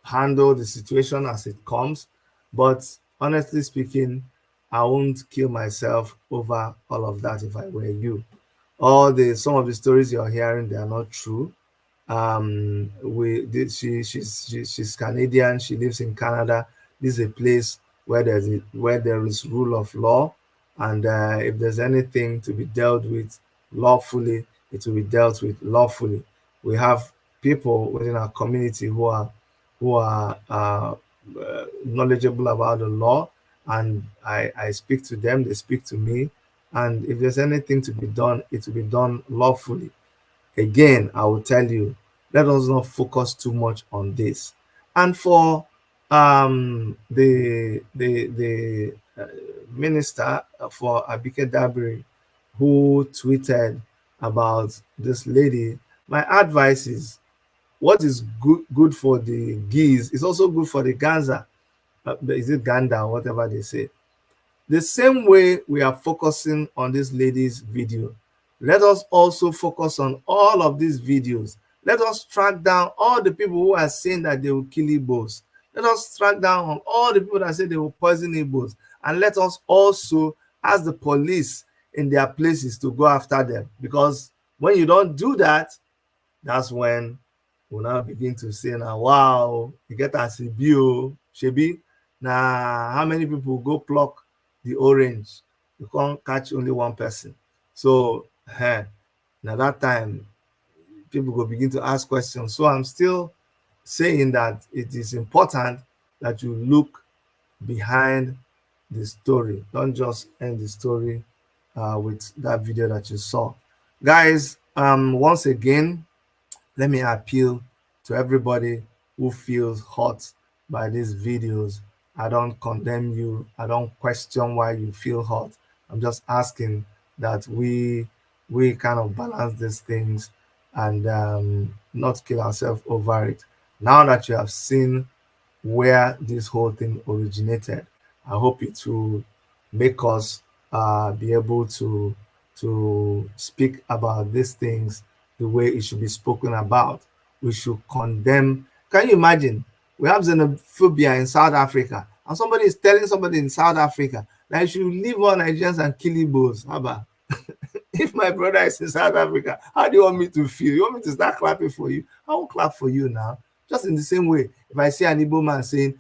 handle the situation as it comes, but honestly speaking, I won't kill myself over all of that if I were you. Some of the stories you're hearing, they are not true. She's Canadian. She lives in Canada. This is a place where there is rule of law, and if there's anything to be dealt with lawfully, it will be dealt with lawfully. We have people within our community who are knowledgeable about the law, and I speak to them. They speak to me, and if there's anything to be done, it will be done lawfully. Again, I will tell you, let us not focus too much on this. And for the minister for Abike Dabiri, who tweeted about this lady, my advice is, what is good for the geese is also good for the ganza. Is it ganda or whatever they say? The same way we are focusing on this lady's video, let us also focus on all of these videos. Let us track down all the people who are saying that they will kill Igbos. Let us track down on all the people that say they will poison Igbos. And let us also ask the police in their places to go after them. Because when you don't do that, that's when we'll now begin to say, now, wow, you get a CBO, Shebi. Now, how many people go pluck the orange? You can't catch only one person. So, now that time, people will begin to ask questions. So I'm still saying that it is important that you look behind the story. Don't just end the story with that video that you saw. Guys, once again, let me appeal to everybody who feels hurt by these videos. I don't condemn you. I don't question why you feel hurt. I'm just asking that we kind of balance these things and not kill ourselves over it. Now that you have seen where this whole thing originated, I hope it will make us be able to speak about these things the way it should be spoken about. We should condemn. Can you imagine? We have xenophobia in South Africa, and somebody is telling somebody in South Africa that you should leave all Nigerians and kill Igbos. How about? If my brother is in South Africa, how do you want me to feel? You want me to start clapping for you? I won't clap for you now. Just in the same way, if I see an Igbo man saying,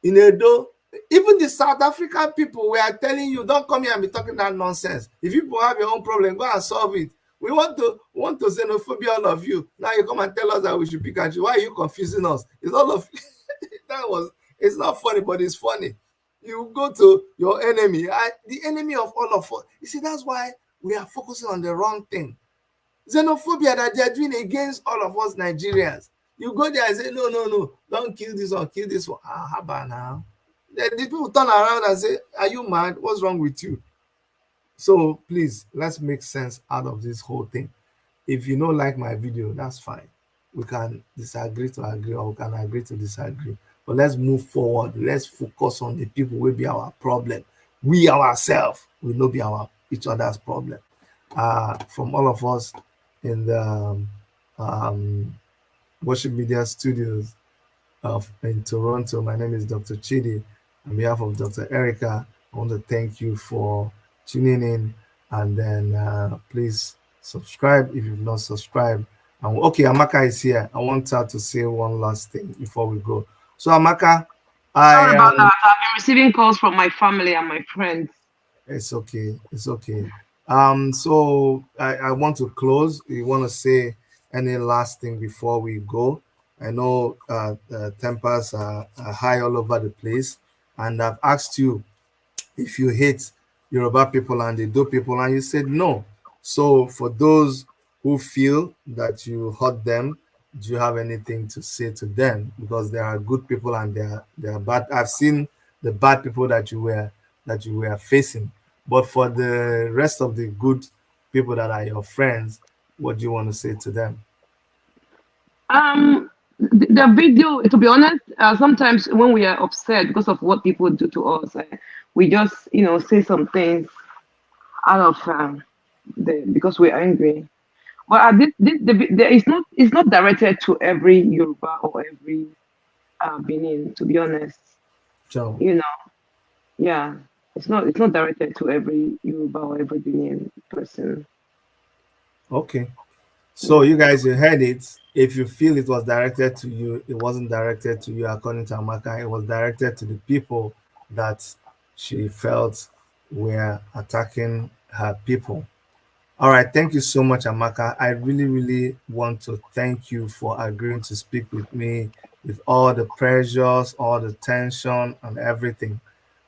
in Edo, even the South African people, we are telling you, don't come here and be talking that nonsense. If you people have your own problem, go and solve it. We want to xenophobia all of you. Now you come and tell us that we should pick and choose. Why are you confusing us? It's all of it's not funny, but it's funny. You go to your enemy, the enemy of all of us. You see, that's why we are focusing on the wrong thing. Xenophobia that they are doing against all of us Nigerians. You go there and say, no, don't kill this one, kill this one. How about now? The people turn around and say, are you mad? What's wrong with you? So please, let's make sense out of this whole thing. If you don't like my video, that's fine. We can disagree to agree, or we can agree to disagree. But let's move forward. Let's focus on the people who will be our problem. We ourselves will not be each other's problem. From all of us in the Worship Media Studios in Toronto, my name is Dr. Chidi. On behalf of Dr. Erica, I want to thank you for tuning in, and then please subscribe if you've not subscribed, Okay, Amaka is here. I want her to say one last thing before we go. So Amaka, Sorry about that. I've been receiving calls from my family and my friends. It's okay. It's okay. So I want to close. You want to say any last thing before we go? I know tempers are high all over the place, and I've asked you if you hate Yoruba people and the Do people, and you said no. So for those who feel that you hurt them, do you have anything to say to them? Because there are good people and there are bad. I've seen the bad people that you were facing, but for the rest of the good people that are your friends, what do you want to say to them? The video, to be honest, sometimes when we are upset because of what people do to us, we just, say some things out of because we're angry. But it's not directed to every Yoruba or every Benin, to be honest. So, Yeah, it's not directed to every Yoruba or every Benin person. okay. So you guys, you heard it. If you feel it was directed to you, it wasn't directed to you according to Amaka. It was directed to the people that she felt were attacking her people. All right. Thank you so much, Amaka. I really, really want to thank you for agreeing to speak with me with all the pressures, all the tension, and everything.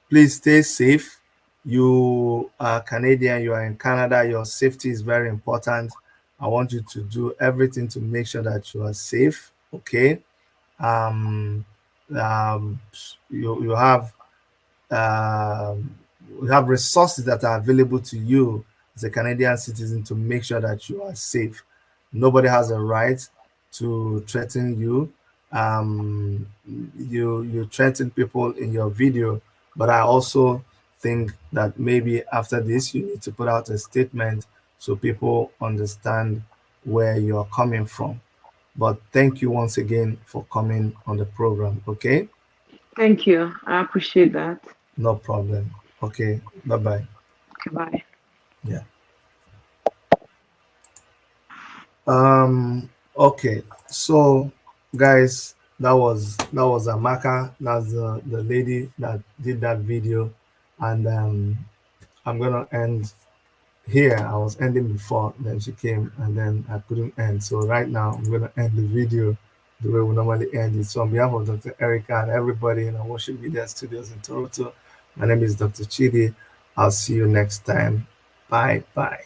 Please stay safe. You are Canadian, you are in Canada, your safety is very important. I want you to do everything to make sure that you are safe. Okay. Um, um, you um, have resources that are available to you as a Canadian citizen to make sure that you are safe. Nobody has a right to threaten you. You threaten people in your video, but I also think that maybe after this you need to put out a statement so people understand where you are coming from. But thank you once again for coming on the program. Okay. Thank you. I appreciate that. No problem. Okay. Bye bye. Bye. Yeah. Okay. So guys, that was Amaka. That's the lady that did that video. And I'm gonna end here. I was ending before, then she came and then I couldn't end. So right now I'm gonna end the video the way we normally end it. So on behalf of Dr. Erica and everybody in our Worship Media Studios in Toronto, my name is Dr. Chidi. I'll see you next time. Bye bye.